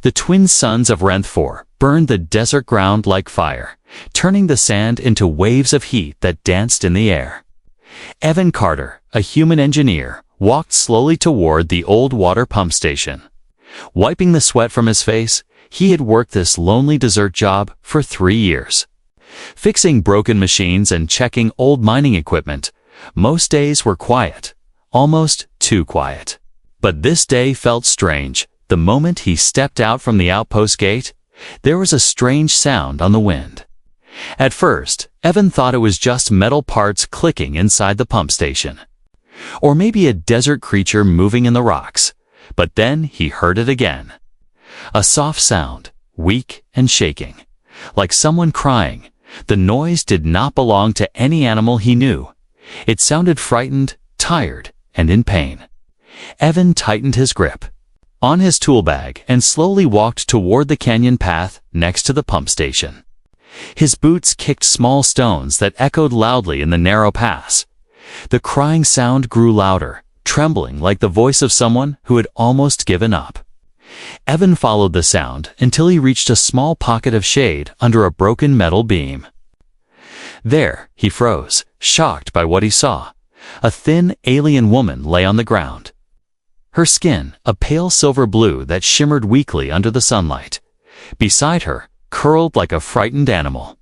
The twin sons of Ruthless burned the desert ground like fire, turning the sand into waves of heat that danced in the air. Evan Carter, a human engineer, walked slowly toward the old water pump station. Wiping the sweat from his face, he had worked this lonely desert job for 3 years. Fixing broken machines and checking old mining equipment, most days were quiet, almost too quiet. But this day felt strange. The moment he stepped out from the outpost gate, there was a strange sound on the wind. At first, Evan thought it was just metal parts clicking inside the pump station. Or maybe a desert creature moving in the rocks. But then he heard it again. A soft sound, weak and shaking, like someone crying. The noise did not belong to any animal he knew. It sounded frightened, tired, and in pain. Evan tightened his grip on his tool bag and slowly walked toward the canyon path next to the pump station. His boots kicked small stones that echoed loudly in the narrow pass. The crying sound grew louder, trembling like the voice of someone who had almost given up. Evan followed the sound until he reached a small pocket of shade under a broken metal beam. There, he froze, shocked by what he saw. A thin, alien woman lay on the ground. Her skin, a pale silver blue that shimmered weakly under the sunlight. Beside her, curled like a frightened animal,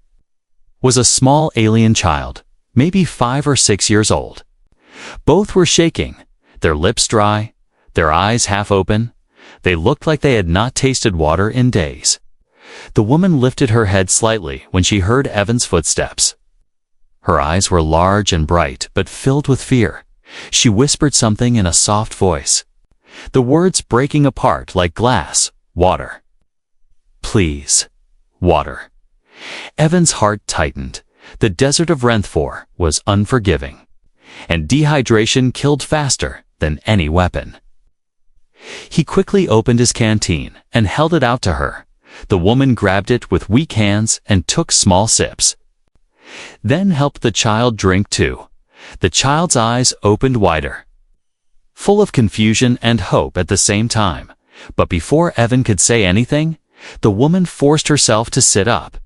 was a small alien child, maybe 5 or 6 years old. Both were shaking, their lips dry, their eyes half open. They looked like they had not tasted water in days. The woman lifted her head slightly when she heard Evan's footsteps. Her eyes were large and bright, but filled with fear. She whispered something in a soft voice, the words breaking apart like glass. Water. Please. Water. Evan's heart tightened. The desert of Ruthless was unforgiving, and dehydration killed faster than any weapon. He quickly opened his canteen and held it out to her. The woman grabbed it with weak hands and took small sips, then helped the child drink too. The child's eyes opened wider, full of confusion and hope at the same time. But before Evan could say anything, the woman forced herself to sit up.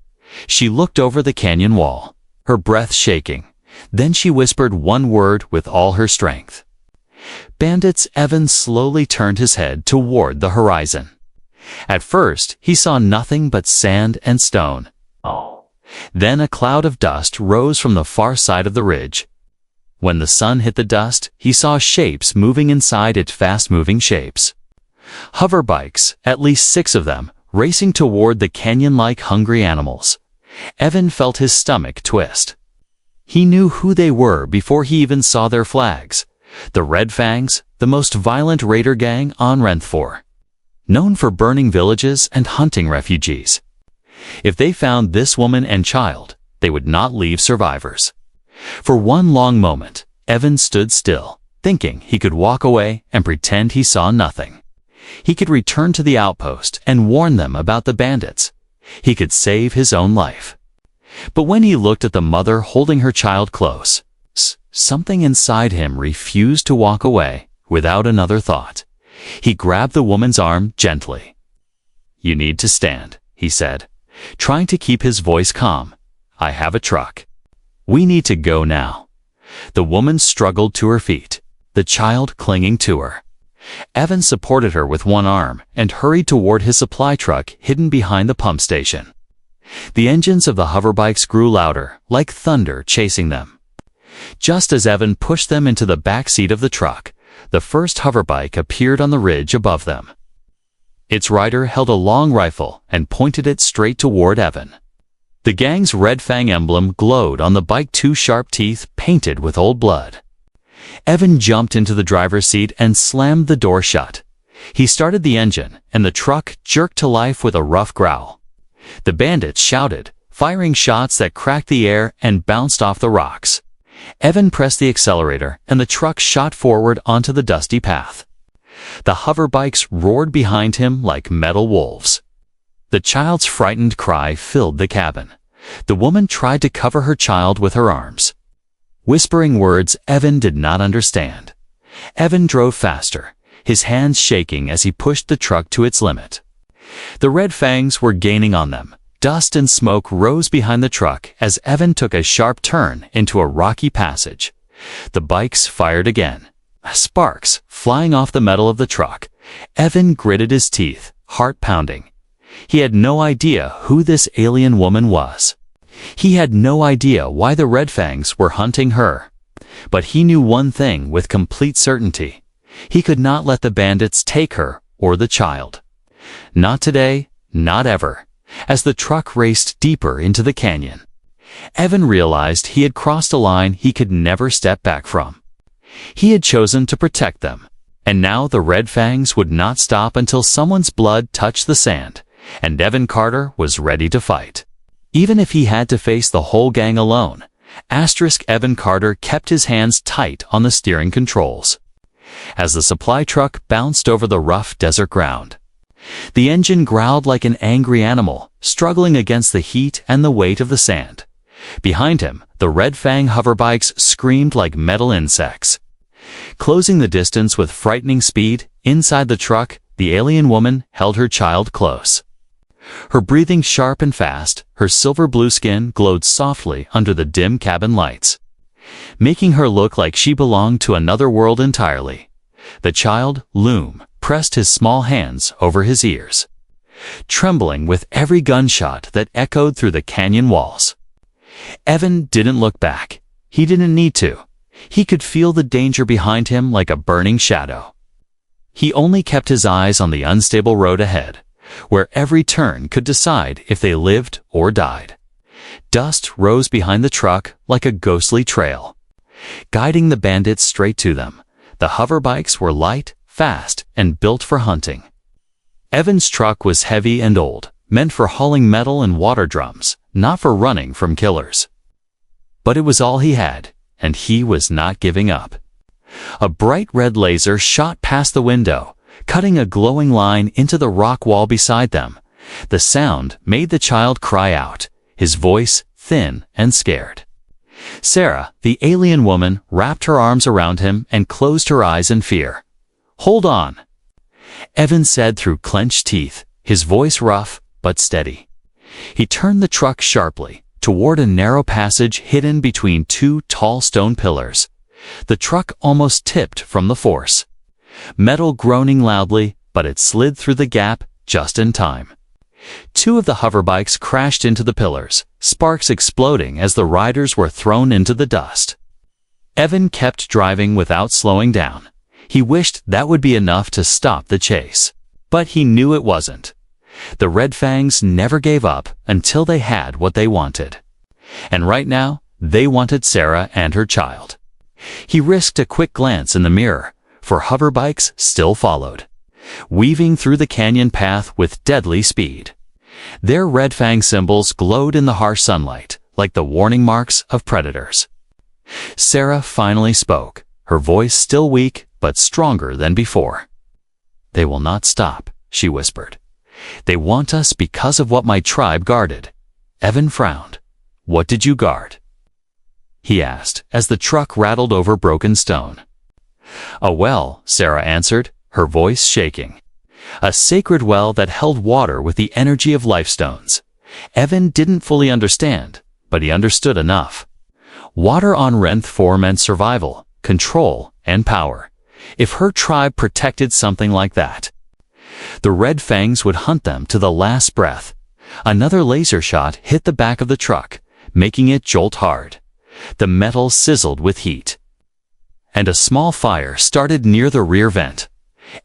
She looked over the canyon wall, her breath shaking. Then she whispered one word with all her strength. Bandits. Evan slowly turned his head toward the horizon. At first, he saw nothing but sand and stone. Then a cloud of dust rose from the far side of the ridge. When the sun hit the dust, he saw shapes moving inside it, fast-moving shapes. Hover bikes, at least 6 of them, racing toward the canyon like hungry animals. Evan felt his stomach twist. He knew who they were before he even saw their flags. The Red Fangs, the most violent raider gang on Ruthless, known for burning villages and hunting refugees. If they found this woman and child, they would not leave survivors. For one long moment, Evan stood still, thinking he could walk away and pretend he saw nothing. He could return to the outpost and warn them about the bandits. He could save his own life. But when he looked at the mother holding her child close, something inside him refused to walk away without another thought. He grabbed the woman's arm gently. "You need to stand," he said, trying to keep his voice calm. "I have a truck. We need to go now." The woman struggled to her feet, the child clinging to her. Evan supported her with one arm and hurried toward his supply truck hidden behind the pump station. The engines of the hoverbikes grew louder, like thunder chasing them. Just as Evan pushed them into the back seat of the truck, the first hoverbike appeared on the ridge above them. Its rider held a long rifle and pointed it straight toward Evan. The gang's Red Fang emblem glowed on the bike, 2 sharp teeth painted with old blood. Evan jumped into the driver's seat and slammed the door shut. He started the engine, and the truck jerked to life with a rough growl. The bandits shouted, firing shots that cracked the air and bounced off the rocks. Evan pressed the accelerator, and the truck shot forward onto the dusty path. The hoverbikes roared behind him like metal wolves. The child's frightened cry filled the cabin. The woman tried to cover her child with her arms, whispering words Evan did not understand. Evan drove faster, his hands shaking as he pushed the truck to its limit. The red fangs were gaining on them. Dust and smoke rose behind the truck as Evan took a sharp turn into a rocky passage. The bikes fired again, sparks flying off the metal of the truck. Evan gritted his teeth, heart pounding. He had no idea who this alien woman was. He had no idea why the red fangs were hunting her. But he knew one thing with complete certainty. He could not let the bandits take her or the child. Not today, not ever. As the truck raced deeper into the canyon, Evan realized he had crossed a line he could never step back from. He had chosen to protect them, and now the red fangs would not stop until someone's blood touched the sand, and Evan Carter was ready to fight. Even if he had to face the whole gang alone, Evan Carter kept his hands tight on the steering controls. As the supply truck bounced over the rough desert ground, the engine growled like an angry animal, struggling against the heat and the weight of the sand. Behind him, the red fang hoverbikes screamed like metal insects. Closing the distance with frightening speed, inside the truck, the alien woman held her child close. Her breathing sharp and fast, her silver blue skin glowed softly under the dim cabin lights, making her look like she belonged to another world entirely. The child, Loom, pressed his small hands over his ears, trembling with every gunshot that echoed through the canyon walls. Evan didn't look back. He didn't need to. He could feel the danger behind him like a burning shadow. He only kept his eyes on the unstable road ahead, where every turn could decide if they lived or died. Dust rose behind the truck like a ghostly trail, guiding the bandits straight to them. The hoverbikes were light, fast, and built for hunting. Evan's truck was heavy and old, meant for hauling metal and water drums, not for running from killers. But it was all he had, and he was not giving up. A bright red laser shot past the window, cutting a glowing line into the rock wall beside them. The sound made the child cry out, his voice thin and scared. Sarah, the alien woman, wrapped her arms around him and closed her eyes in fear. "Hold on," Evan said through clenched teeth, his voice rough but steady. He turned the truck sharply toward a narrow passage hidden between two tall stone pillars. The truck almost tipped from the force, metal groaning loudly, but it slid through the gap just in time. Two of the hoverbikes crashed into the pillars, sparks exploding as the riders were thrown into the dust. Evan kept driving without slowing down. He wished that would be enough to stop the chase, but he knew it wasn't. The red fangs never gave up until they had what they wanted. And right now, they wanted Sarah and her child. He risked a quick glance in the mirror, for hoverbikes still followed, weaving through the canyon path with deadly speed. Their red fang symbols glowed in the harsh sunlight, like the warning marks of predators. Sarah finally spoke, her voice still weak but stronger than before. "They will not stop," she whispered. "They want us because of what my tribe guarded." Evan frowned. "What did you guard?" he asked as the truck rattled over broken stone. "A well," Sarah answered, her voice shaking. A sacred well that held water with the energy of life stones. Evan didn't fully understand, but he understood enough. Water on Renth 4 meant survival, control, and power. If her tribe protected something like that, the red fangs would hunt them to the last breath. Another laser shot hit the back of the truck, making it jolt hard. The metal sizzled with heat, and a small fire started near the rear vent.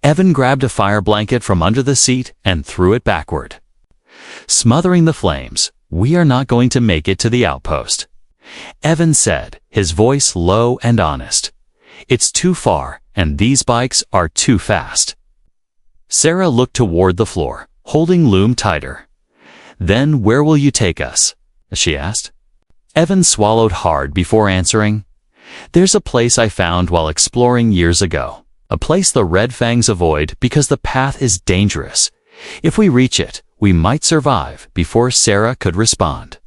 Evan grabbed a fire blanket from under the seat and threw it backward, smothering the flames. "We are not going to make it to the outpost," Evan said, his voice low and honest. "It's too far, and these bikes are too fast." Sarah looked toward the floor, holding Loom tighter. "Then where will you take us?" she asked. Evan swallowed hard before answering. "There's a place I found while exploring years ago. A place the red fangs avoid because the path is dangerous. If we reach it, we might survive." Before Sarah could respond,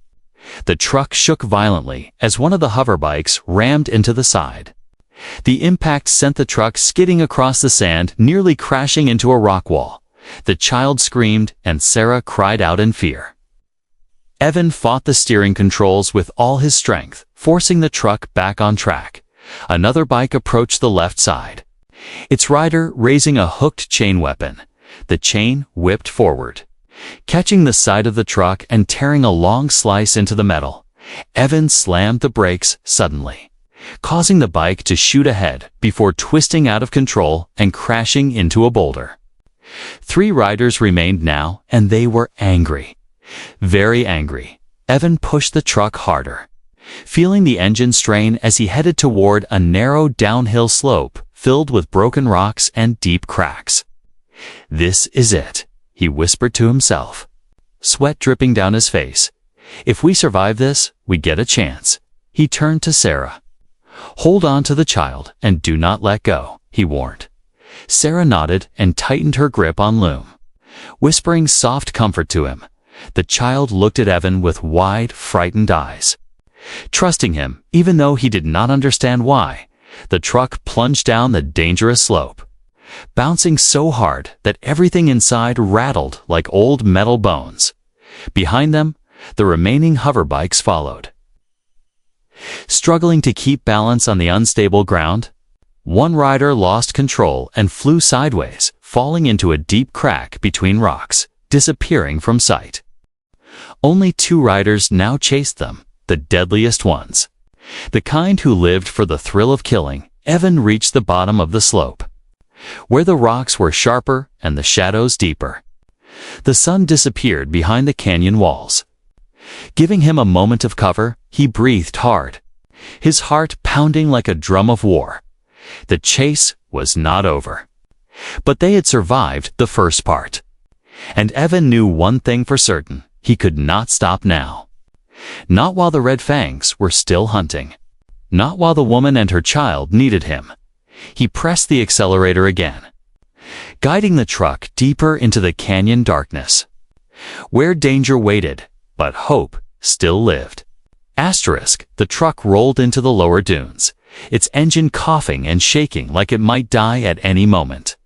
the truck shook violently as one of the hoverbikes rammed into the side. The impact sent the truck skidding across the sand, nearly crashing into a rock wall. The child screamed, and Sarah cried out in fear. Evan fought the steering controls with all his strength, forcing the truck back on track. Another bike approached the left side, its rider raising a hooked chain weapon. The chain whipped forward, catching the side of the truck and tearing a long slice into the metal. Evan slammed the brakes suddenly, causing the bike to shoot ahead before twisting out of control and crashing into a boulder. 3 riders remained now, and they were angry. Very angry. Evan pushed the truck harder, feeling the engine strain as he headed toward a narrow downhill slope filled with broken rocks and deep cracks. "This is it," he whispered to himself, sweat dripping down his face. "If we survive this, we get a chance." He turned to Sarah. "Hold on to the child and do not let go," he warned. Sarah nodded and tightened her grip on Loom, whispering soft comfort to him. The child looked at Evan with wide, frightened eyes, trusting him even though he did not understand why. The truck plunged down the dangerous slope, bouncing so hard that everything inside rattled like old metal bones. Behind them, the remaining hoverbikes followed, struggling to keep balance on the unstable ground. One rider lost control and flew sideways, falling into a deep crack between rocks, disappearing from sight. Only 2 riders now chased them, the deadliest ones, the kind who lived for the thrill of killing. Evan reached the bottom of the slope, where the rocks were sharper and the shadows deeper. The sun disappeared behind the canyon walls, giving him a moment of cover. He breathed hard, his heart pounding like a drum of war. The chase was not over, but they had survived the first part. And Evan knew one thing for certain: he could not stop now. Not while the Red Fangs were still hunting. Not while the woman and her child needed him. He pressed the accelerator again, guiding the truck deeper into the canyon darkness, where danger waited, but hope still lived. The truck rolled into the lower dunes, its engine coughing and shaking like it might die at any moment.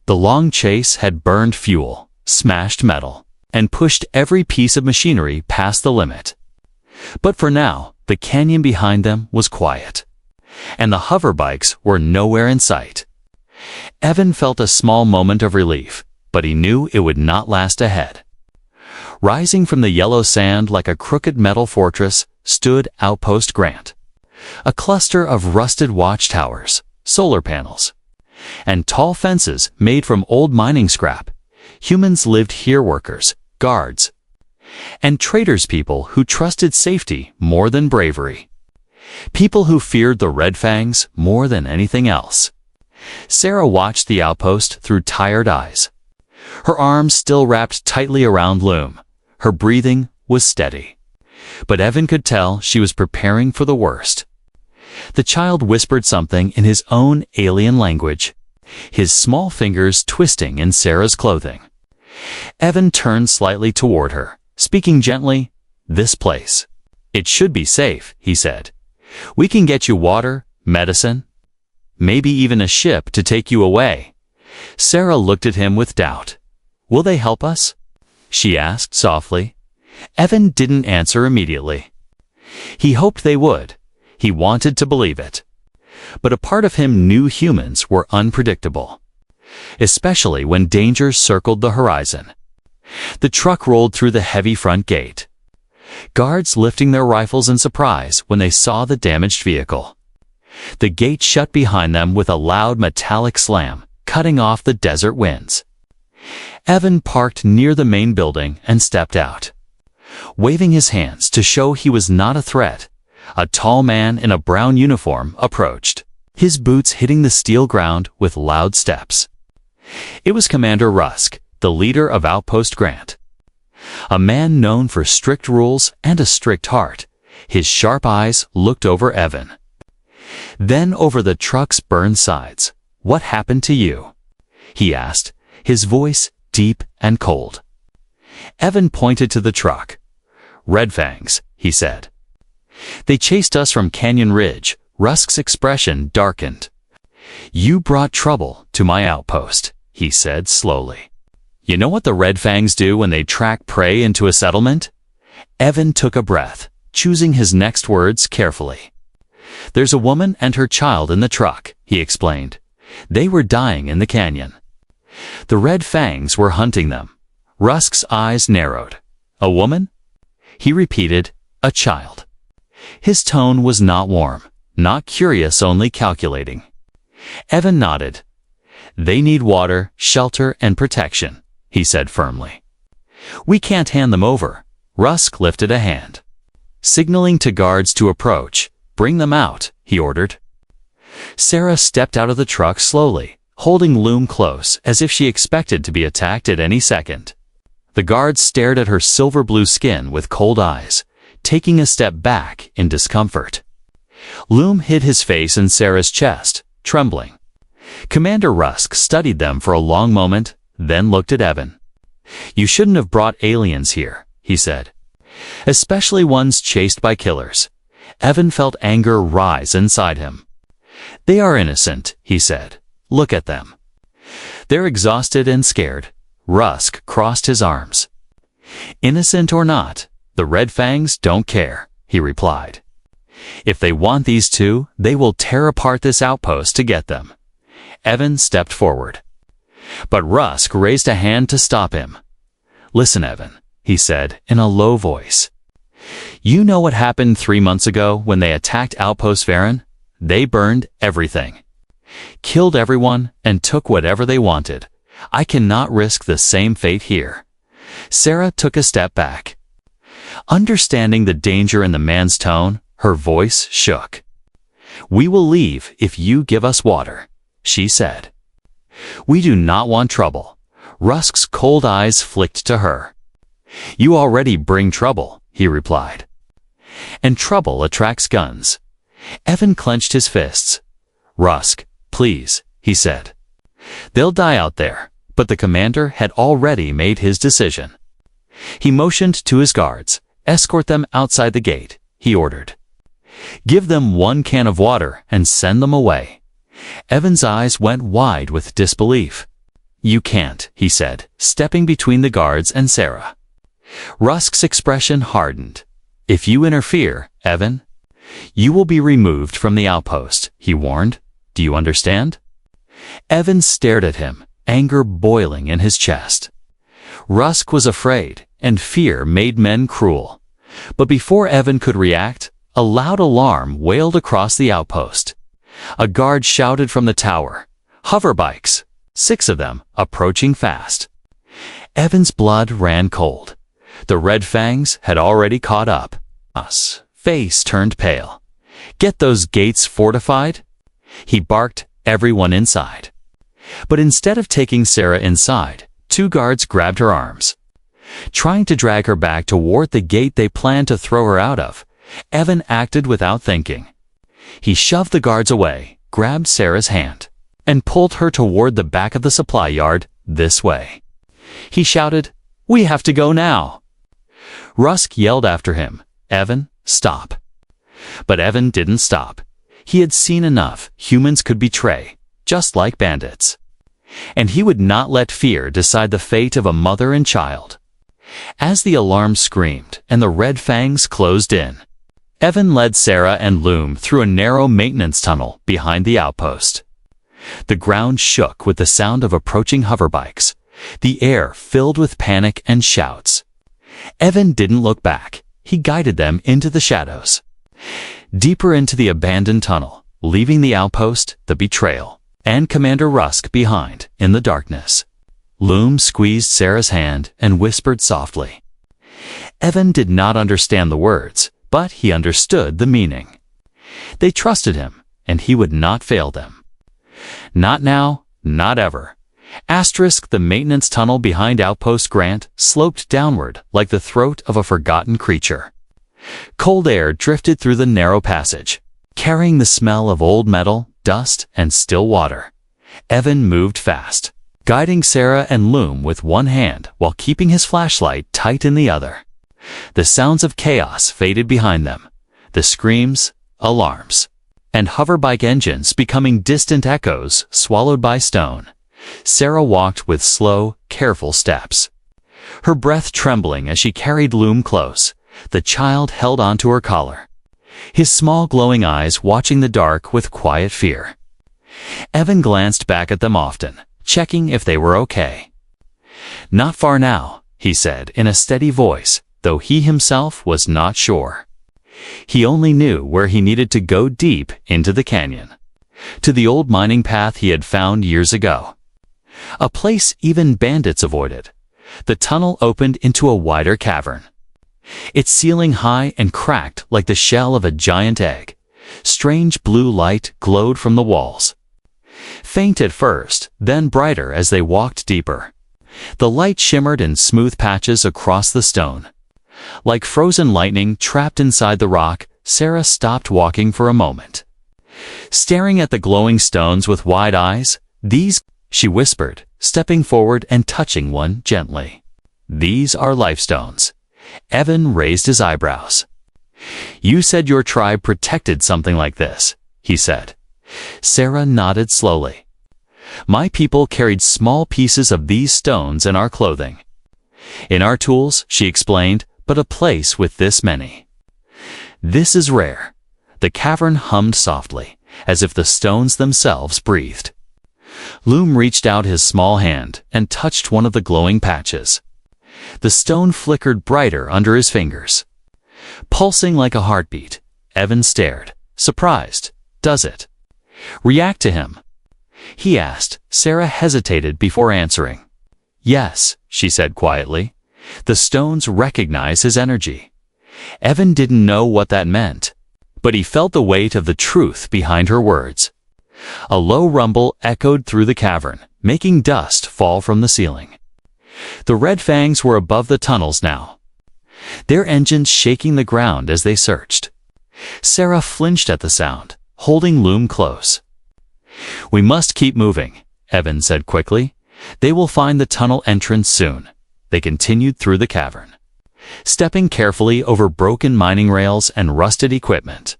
The long chase had burned fuel, smashed metal, and pushed every piece of machinery past the limit. But for now, the canyon behind them was quiet, and the hoverbikes were nowhere in sight. Evan felt a small moment of relief, but he knew it would not last ahead. Rising from the yellow sand like a crooked metal fortress stood Outpost Grant, a cluster of rusted watchtowers, solar panels, and tall fences made from old mining scrap. Humans lived here, workers, guards, and tradespeople who trusted safety more than bravery. People who feared the Red Fangs more than anything else. Sarah watched the outpost through tired eyes, her arms still wrapped tightly around Loom. Her breathing was steady, but Evan could tell she was preparing for the worst. The child whispered something in his own alien language, his small fingers twisting in Sarah's clothing. Evan turned slightly toward her, speaking gently. "This place. It should be safe," he said. "We can get you water, medicine, maybe even a ship to take you away." Sarah looked at him with doubt. "Will they help us?" she asked softly. Evan didn't answer immediately. He hoped they would. He wanted to believe it. But a part of him knew humans were unpredictable, especially when danger circled the horizon. The truck rolled through the heavy front gate, guards lifting their rifles in surprise when they saw the damaged vehicle. The gate shut behind them with a loud metallic slam, cutting off the desert winds. Evan parked near the main building and stepped out, waving his hands to show he was not a threat. A tall man in a brown uniform approached, his boots hitting the steel ground with loud steps. It was Commander Rusk, the leader of Outpost Grant, a man known for strict rules and a strict heart. His sharp eyes looked over Evan, then over the truck's burned sides. "What happened to you?" he asked, his voice deep and cold. Evan pointed to the truck. "Red Fangs," he said. "They chased us from Canyon Ridge." Rusk's expression darkened. "You brought trouble to my outpost," he said slowly. You know what the Red Fangs do when they track prey into a settlement? Evan took a breath, choosing his next words carefully. There's a woman and her child in the truck, he explained. They were dying in the canyon. The Red Fangs were hunting them. Rusk's eyes narrowed. A woman? He repeated, a child. His tone was not warm, not curious, only calculating. Evan nodded. They need water, shelter, and protection, he said firmly. We can't hand them over. Rusk lifted a hand. Signaling to guards to approach, bring them out, he ordered. Sarah stepped out of the truck slowly, holding Loom close as if she expected to be attacked at any second. The guards stared at her silver blue skin with cold eyes, taking a step back in discomfort. Loom hid his face in Sarah's chest, trembling. Commander Rusk studied them for a long moment, then looked at Evan. You shouldn't have brought aliens here, he said. Especially ones chased by killers. Evan felt anger rise inside him. They are innocent, he said. Look at them. They're exhausted and scared. Rusk crossed his arms. Innocent or not, the Red Fangs don't care, he replied. If they want these two, they will tear apart this outpost to get them. Evan stepped forward. But Rusk raised a hand to stop him. Listen, Evan, he said in a low voice. You know what happened 3 months ago when they attacked Outpost Varen? They burned everything. Killed everyone and took whatever they wanted. I cannot risk the same fate here. Sarah took a step back. Understanding the danger in the man's tone, her voice shook. We will leave if you give us water, she said. We do not want trouble. Rusk's cold eyes flicked to her. You already bring trouble, he replied. And trouble attracts guns. Evan clenched his fists. Rusk, please, he said. They'll die out there, but the commander had already made his decision. He motioned to his guards. Escort them outside the gate, he ordered. Give them 1 can of water and send them away. Evan's eyes went wide with disbelief. You can't, he said, stepping between the guards and Sarah. Rusk's expression hardened. If you interfere, Evan, you will be removed from the outpost, he warned. Do you understand? Evan stared at him, anger boiling in his chest. Rusk was afraid, and fear made men cruel. But before Evan could react, a loud alarm wailed across the outpost. A guard shouted from the tower, Hoverbikes, 6 of them, approaching fast. Evan's blood ran cold. The Red Fangs had already caught up. Us. Face turned pale. Get those gates fortified? He barked everyone inside. But instead of taking Sarah inside, 2 guards grabbed her arms. Trying to drag her back toward the gate they planned to throw her out of, Evan acted without thinking. He shoved the guards away, grabbed Sarah's hand, and pulled her toward the back of the supply yard, this way. He shouted, We have to go now. Rusk yelled after him, Evan, stop. But Evan didn't stop. He had seen enough. Humans could betray, just like bandits. And he would not let fear decide the fate of a mother and child. As the alarm screamed and the Red Fangs closed in, Evan led Sarah and Loom through a narrow maintenance tunnel behind the outpost. The ground shook with the sound of approaching hoverbikes, the air filled with panic and shouts. Evan didn't look back. He guided them into the shadows. Deeper into the abandoned tunnel, leaving the outpost, the betrayal, and Commander Rusk behind in the darkness. Loom squeezed Sarah's hand and whispered softly. Evan did not understand the words, but he understood the meaning. They trusted him, and he would not fail them. Not now, not ever. The maintenance tunnel behind Outpost Grant sloped downward like the throat of a forgotten creature. Cold air drifted through the narrow passage, carrying the smell of old metal, dust, and still water. Evan moved fast, guiding Sarah and Loom with one hand while keeping his flashlight tight in the other. The sounds of chaos faded behind them, the screams, alarms, and hoverbike engines becoming distant echoes swallowed by stone. Sarah walked with slow, careful steps, her breath trembling as she carried Loom close. The child held onto her collar, his small glowing eyes watching the dark with quiet fear. Evan glanced back at them often, checking if they were okay. "Not far now," he said in a steady voice, though he himself was not sure. He only knew where he needed to go, deep into the canyon, to the old mining path he had found years ago. A place even bandits avoided. The tunnel opened into a wider cavern, its ceiling high and cracked like the shell of a giant egg. Strange blue light glowed from the walls, faint at first, then brighter as they walked deeper. The light shimmered in smooth patches across the stone. Like frozen lightning trapped inside the rock, Sarah stopped walking for a moment, staring at the glowing stones with wide eyes. "These," she whispered, stepping forward and touching one gently. "These are lifestones." Evan raised his eyebrows. "You said your tribe protected something like this," he said. Sarah nodded slowly. "My people carried small pieces of these stones in our clothing. In our tools," she explained, "but a place with this many. This is rare." The cavern hummed softly, as if the stones themselves breathed. Loom reached out his small hand and touched one of the glowing patches. The stone flickered brighter under his fingers, pulsing like a heartbeat. Evan stared, surprised. "Does it react to him?" he asked. Sarah hesitated before answering. "Yes," she said quietly. "The stones recognize his energy." Evan didn't know what that meant, but he felt the weight of the truth behind her words. A low rumble echoed through the cavern, making dust fall from the ceiling. The Red Fangs were above the tunnels now, their engines shaking the ground as they searched. Sarah flinched at the sound, holding Loom close. "We must keep moving," Evan said quickly. "They will find the tunnel entrance soon." They continued through the cavern, stepping carefully over broken mining rails and rusted equipment.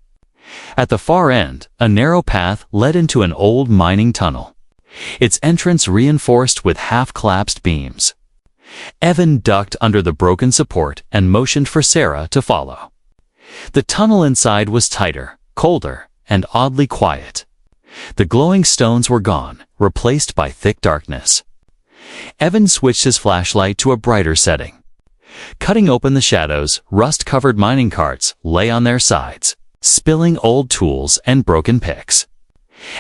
At the far end, a narrow path led into an old mining tunnel, its entrance reinforced with half-collapsed beams. Evan ducked under the broken support and motioned for Sarah to follow. The tunnel inside was tighter, colder, and oddly quiet. The glowing stones were gone, replaced by thick darkness. Evan switched his flashlight to a brighter setting. Cutting open the shadows, rust-covered mining carts lay on their sides, spilling old tools and broken picks.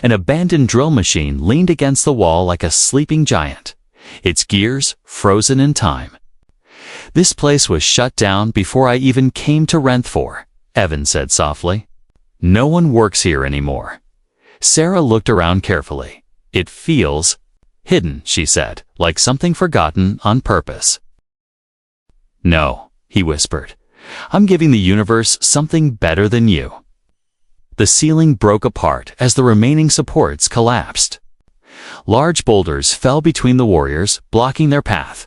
An abandoned drill machine leaned against the wall like a sleeping giant, its gears frozen in time. "This place was shut down before I even came to Ruthless," Evan said softly. "No one works here anymore." Sarah looked around carefully. "It feels hidden," she said, "like something forgotten on purpose." "No," he whispered. "I'm giving the universe something better than you." The ceiling broke apart as the remaining supports collapsed. Large boulders fell between the warriors, blocking their path.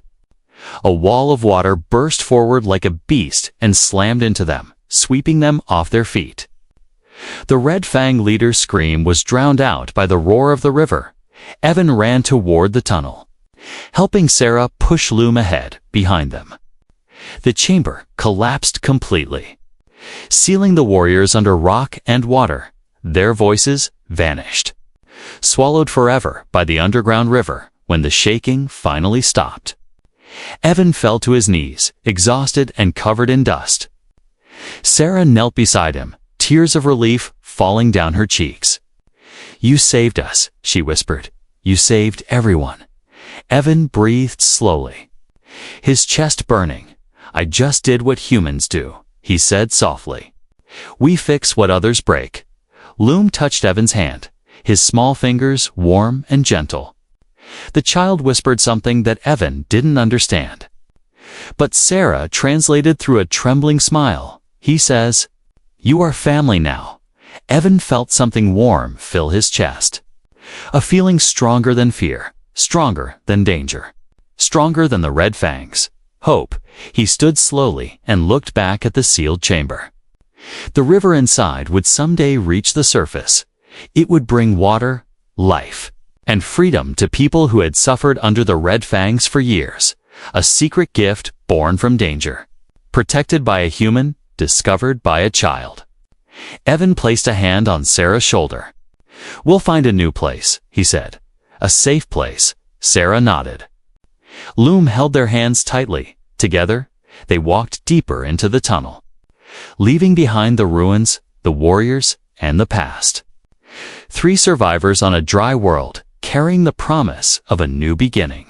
A wall of water burst forward like a beast and slammed into them, sweeping them off their feet. The Red Fang leader's scream was drowned out by the roar of the river. Evan ran toward the tunnel, helping Sarah push Loom ahead behind them. The chamber collapsed completely, sealing the warriors under rock and water. Their voices vanished, swallowed forever by the underground river when the shaking finally stopped. Evan fell to his knees, exhausted and covered in dust. Sarah knelt beside him, tears of relief falling down her cheeks. "You saved us," she whispered. "You saved everyone." Evan breathed slowly, his chest burning. "I just did what humans do," he said softly. "We fix what others break." Loom touched Evan's hand, his small fingers warm and gentle. The child whispered something that Evan didn't understand, but Sarah translated through a trembling smile. "He says, you are family now." Evan felt something warm fill his chest, a feeling stronger than fear, stronger than danger, stronger than the Red Fangs. Hope. He stood slowly and looked back at the sealed chamber. The river inside would someday reach the surface. It would bring water, life, and freedom to people who had suffered under the red fangs for years, a secret gift born from danger. Protected by a human, discovered by a child. Evan placed a hand on Sarah's shoulder. "We'll find a new place," he said. "A safe place." Sarah nodded. Loom held their hands tightly. Together, they walked deeper into the tunnel, leaving behind the ruins, the warriors, and the past. 3 survivors on a dry world, carrying the promise of a new beginning.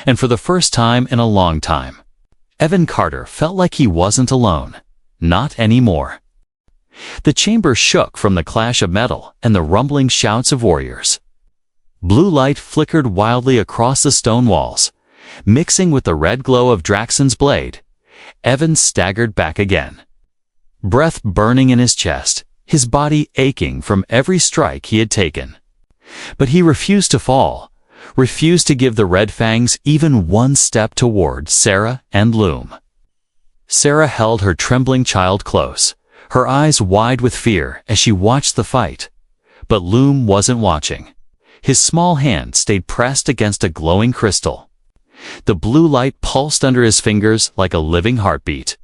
And for the first time in a long time, Evan Carter felt like he wasn't alone. Not anymore. The chamber shook from the clash of metal and the rumbling shouts of warriors. Blue light flickered wildly across the stone walls, mixing with the red glow of Draxon's blade. Evan staggered back again, breath burning in his chest, his body aching from every strike he had taken. But he refused to fall, refused to give the red fangs even one step toward Sarah and Loom. Sarah held her trembling child close, her eyes wide with fear as she watched the fight. But Loom wasn't watching. His small hand stayed pressed against a glowing crystal. The blue light pulsed under his fingers like a living heartbeat.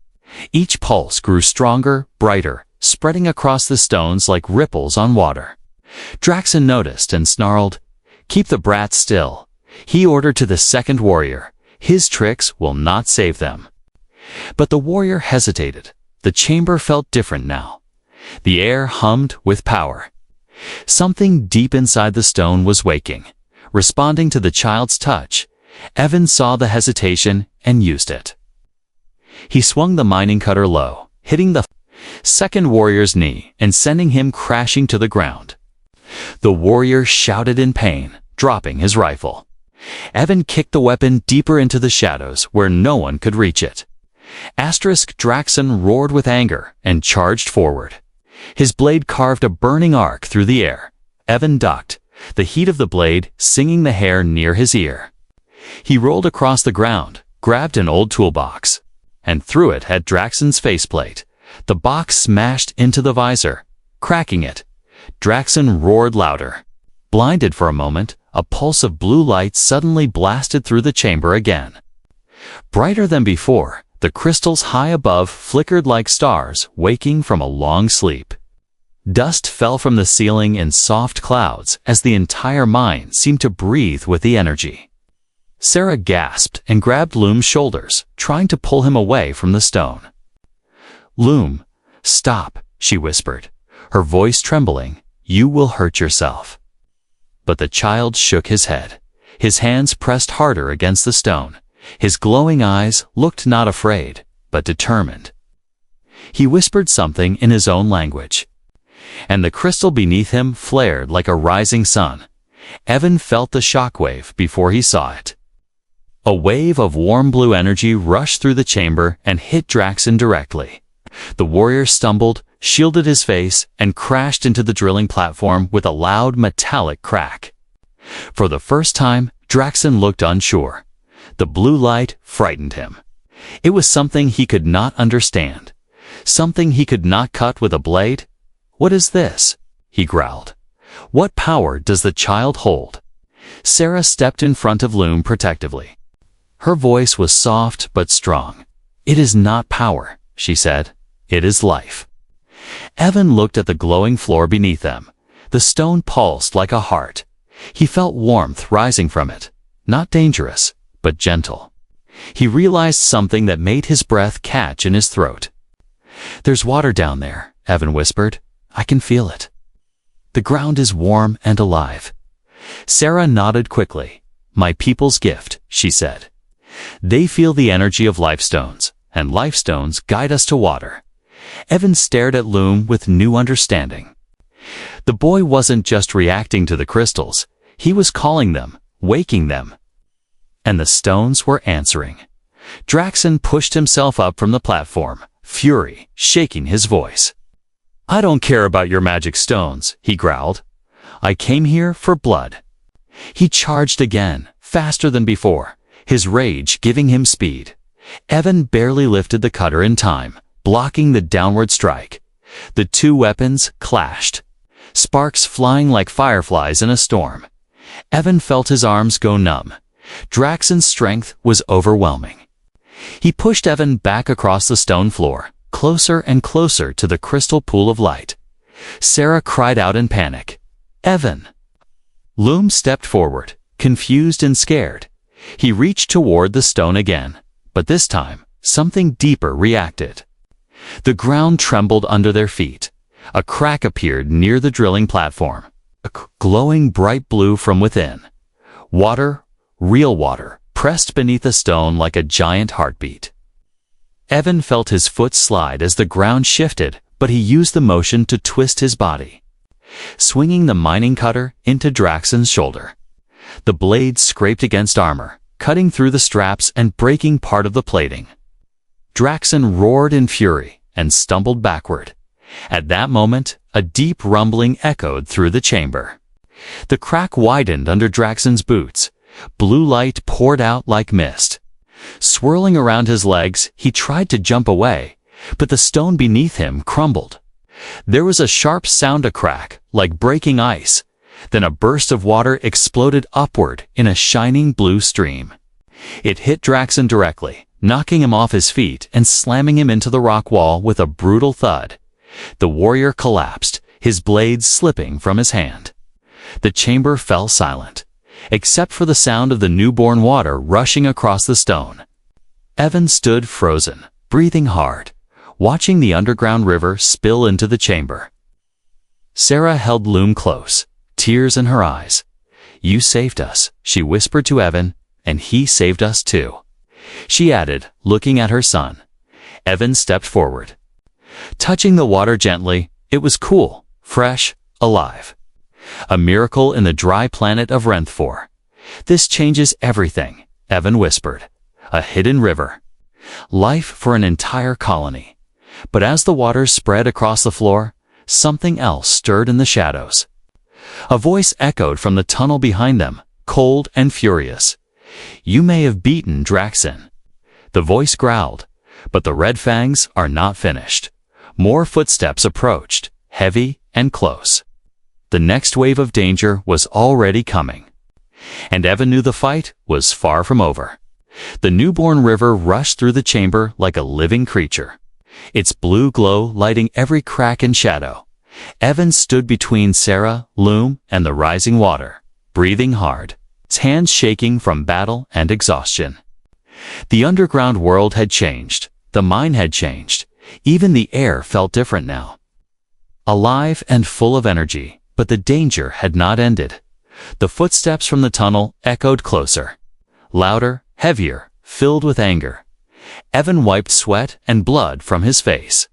Each pulse grew stronger, brighter, spreading across the stones like ripples on water. Draxon noticed and snarled, "Keep the brats still," he ordered to the second warrior. "His tricks will not save them." But the warrior hesitated. The chamber felt different now. The air hummed with power. Something deep inside the stone was waking, responding to the child's touch. Evan saw the hesitation and used it. He swung the mining cutter low, hitting the second warrior's knee and sending him crashing to the ground. The warrior shouted in pain, dropping his rifle. Evan kicked the weapon deeper into the shadows where no one could reach it. Draxon roared with anger and charged forward. His blade carved a burning arc through the air. Evan ducked, the heat of the blade singing the hair near his ear. He rolled across the ground, grabbed an old toolbox, and threw it at Draxon's faceplate. The box smashed into the visor, cracking it. Draxon roared louder. Blinded for a moment, a pulse of blue light suddenly blasted through the chamber again. Brighter than before, the crystals high above flickered like stars waking from a long sleep. Dust fell from the ceiling in soft clouds as the entire mine seemed to breathe with the energy. Sarah gasped and grabbed Loom's shoulders, trying to pull him away from the stone. "Loom, stop," she whispered, her voice trembling. "You will hurt yourself." But the child shook his head. His hands pressed harder against the stone. His glowing eyes looked not afraid, but determined. He whispered something in his own language, and the crystal beneath him flared like a rising sun. Evan felt the shockwave before he saw it. A wave of warm blue energy rushed through the chamber and hit Draxon directly. The warrior stumbled, shielded his face, and crashed into the drilling platform with a loud metallic crack. For the first time, Draxon looked unsure. The blue light frightened him. It was something he could not understand, something he could not cut with a blade. "What is this?" he growled. "What power does the child hold?" Sarah stepped in front of Loom protectively. Her voice was soft but strong. "It is not power," she said. "It is life." Evan looked at the glowing floor beneath them. The stone pulsed like a heart. He felt warmth rising from it, not dangerous, but gentle. He realized something that made his breath catch in his throat. "There's water down there," Evan whispered. "I can feel it. The ground is warm and alive." Sarah nodded quickly. "My people's gift," she said. "They feel the energy of lifestones, and lifestones guide us to water." Evan stared at Loom with new understanding. The boy wasn't just reacting to the crystals. He was calling them, waking them. And the stones were answering. Draxon pushed himself up from the platform, fury shaking his voice. "I don't care about your magic stones," he growled. "I came here for blood." He charged again, faster than before, his rage giving him speed. Evan barely lifted the cutter in time, blocking the downward strike. The two weapons clashed, sparks flying like fireflies in a storm. Evan felt his arms go numb. Draxon's strength was overwhelming. He pushed Evan back across the stone floor, closer and closer to the crystal pool of light. Sarah cried out in panic. "Evan!" Loom stepped forward, confused and scared. He reached toward the stone again, but this time, something deeper reacted. The ground trembled under their feet. A crack appeared near the drilling platform, glowing bright blue from within. Water, real water, pressed beneath the stone like a giant heartbeat. Evan felt his foot slide as the ground shifted, but he used the motion to twist his body, swinging the mining cutter into Draxon's shoulder. The blade scraped against armor, cutting through the straps and breaking part of the plating. Draxon roared in fury and stumbled backward. At that moment, a deep rumbling echoed through the chamber. The crack widened under Draxon's boots. Blue light poured out like mist. Swirling around his legs, he tried to jump away, but the stone beneath him crumbled. There was a sharp sound, a crack, like breaking ice. Then a burst of water exploded upward in a shining blue stream. It hit Draxon directly, knocking him off his feet and slamming him into the rock wall with a brutal thud. The warrior collapsed, his blade slipping from his hand. The chamber fell silent, except for the sound of the newborn water rushing across the stone. Evan stood frozen, breathing hard, watching the underground river spill into the chamber. Sarah held Loom close, tears in her eyes. "You saved us," she whispered to Evan, "and he saved us too," she added, looking at her son. Evan stepped forward. Touching the water gently, it was cool, fresh, alive. A miracle in the dry planet of Ruthless. "This changes everything," Evan whispered. "A hidden river. Life for an entire colony." But as the waters spread across the floor, something else stirred in the shadows. A voice echoed from the tunnel behind them, cold and furious. "You may have beaten Draxon." The voice growled, "But the Red Fangs are not finished." More footsteps approached, heavy and close. The next wave of danger was already coming. And Evan knew the fight was far from over. The newborn river rushed through the chamber like a living creature, its blue glow lighting every crack and shadow. Evan stood between Sarah, Loom, and the rising water, breathing hard, his hands shaking from battle and exhaustion. The underground world had changed. The mine had changed. Even the air felt different now. Alive and full of energy, but the danger had not ended. The footsteps from the tunnel echoed closer, louder, heavier, filled with anger. Evan wiped sweat and blood from his face.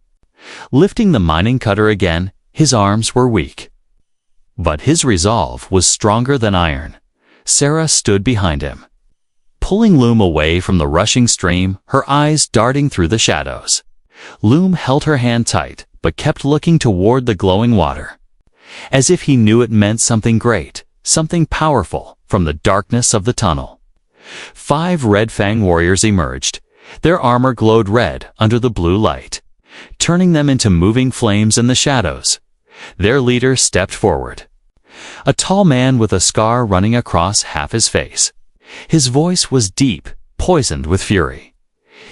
Lifting the mining cutter again, his arms were weak. But his resolve was stronger than iron. Sarah stood behind him, pulling Loom away from the rushing stream, her eyes darting through the shadows. Loom held her hand tight, but kept looking toward the glowing water, as if he knew it meant something great, something powerful, from the darkness of the tunnel. 5 Red Fang warriors emerged. Their armor glowed red under the blue light, turning them into moving flames in the shadows. Their leader stepped forward, a tall man with a scar running across half his face. His voice was deep, poisoned with fury.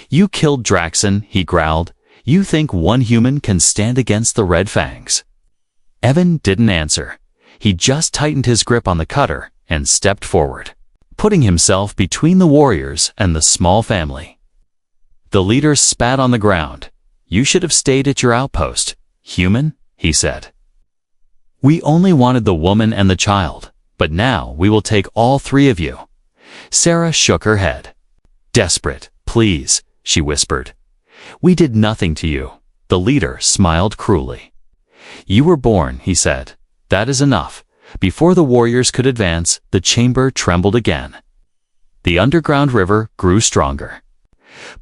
"You killed Draxon," he growled. "You think one human can stand against the Red Fangs?" Evan didn't answer. He just tightened his grip on the cutter and stepped forward, putting himself between the warriors and the small family. The leader spat on the ground. "You should have stayed at your outpost, human," he said. "We only wanted the woman and the child, but now we will take all 3 of you." Sarah shook her head. "Desperate, please," she whispered. "We did nothing to you." The leader smiled cruelly. "You were born," he said. "That is enough." Before the warriors could advance, the chamber trembled again. The underground river grew stronger,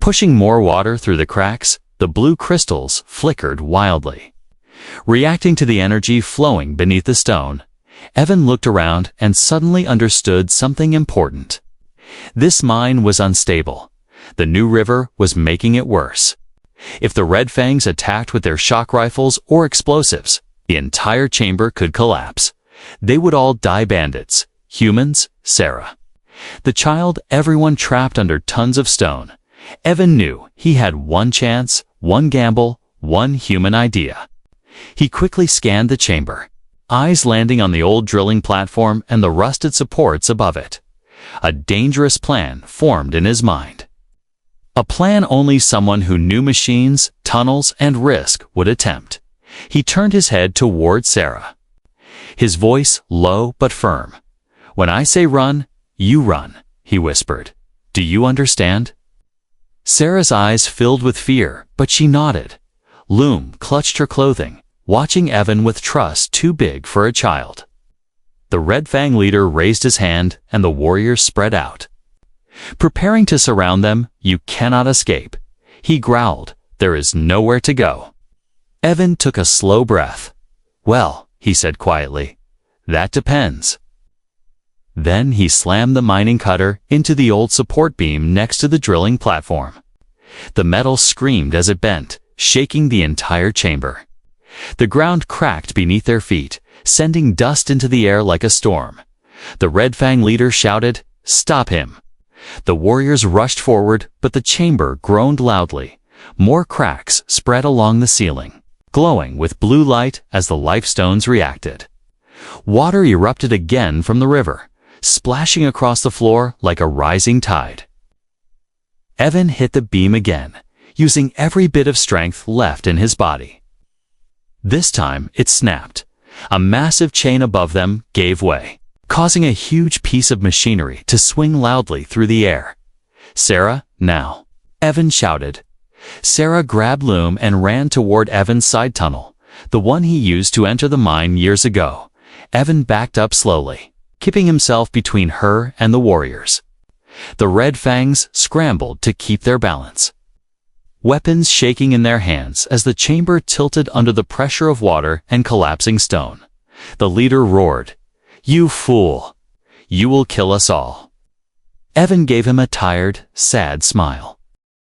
pushing more water through the cracks. The blue crystals flickered wildly, reacting to the energy flowing beneath the stone. Evan looked around and suddenly understood something important. This mine was unstable. The new river was making it worse. If the Red Fangs attacked with their shock rifles or explosives, the entire chamber could collapse. They would all die bandits, Humans, Sarah. The child, everyone trapped under tons of stone. Evan knew he had one chance, one gamble, one human idea. He quickly scanned the chamber, eyes landing on the old drilling platform and the rusted supports above it. A dangerous plan formed in his mind. A plan only someone who knew machines, tunnels, and risk would attempt. He turned his head toward Sarah. His voice low but firm. "When I say run, you run," he whispered. "Do you understand?" Sarah's eyes filled with fear, but she nodded. Loom clutched her clothing, watching Evan with trust too big for a child. The Red Fang leader raised his hand, and the warriors spread out. Preparing to surround them, "You cannot escape," he growled. "There is nowhere to go." Evan took a slow breath. "Well," he said quietly, "that depends." Then he slammed the mining cutter into the old support beam next to the drilling platform. The metal screamed as it bent, shaking the entire chamber. The ground cracked beneath their feet, sending dust into the air like a storm. The Red Fang leader shouted, "Stop him!" The warriors rushed forward, but the chamber groaned loudly. More cracks spread along the ceiling, glowing with blue light as the life stones reacted. Water erupted again from the river, splashing across the floor like a rising tide. Evan hit the beam again, using every bit of strength left in his body. This time it snapped. A massive chain above them gave way, causing a huge piece of machinery to swing loudly through the air. "Sarah, now!" Evan shouted. Sarah grabbed Loom and ran toward Evan's side tunnel, the one he used to enter the mine years ago. Evan backed up slowly, keeping himself between her and the warriors. The Red Fangs scrambled to keep their balance, weapons shaking in their hands as the chamber tilted under the pressure of water and collapsing stone. The leader roared, "You fool! You will kill us all." Evan gave him a tired, sad smile.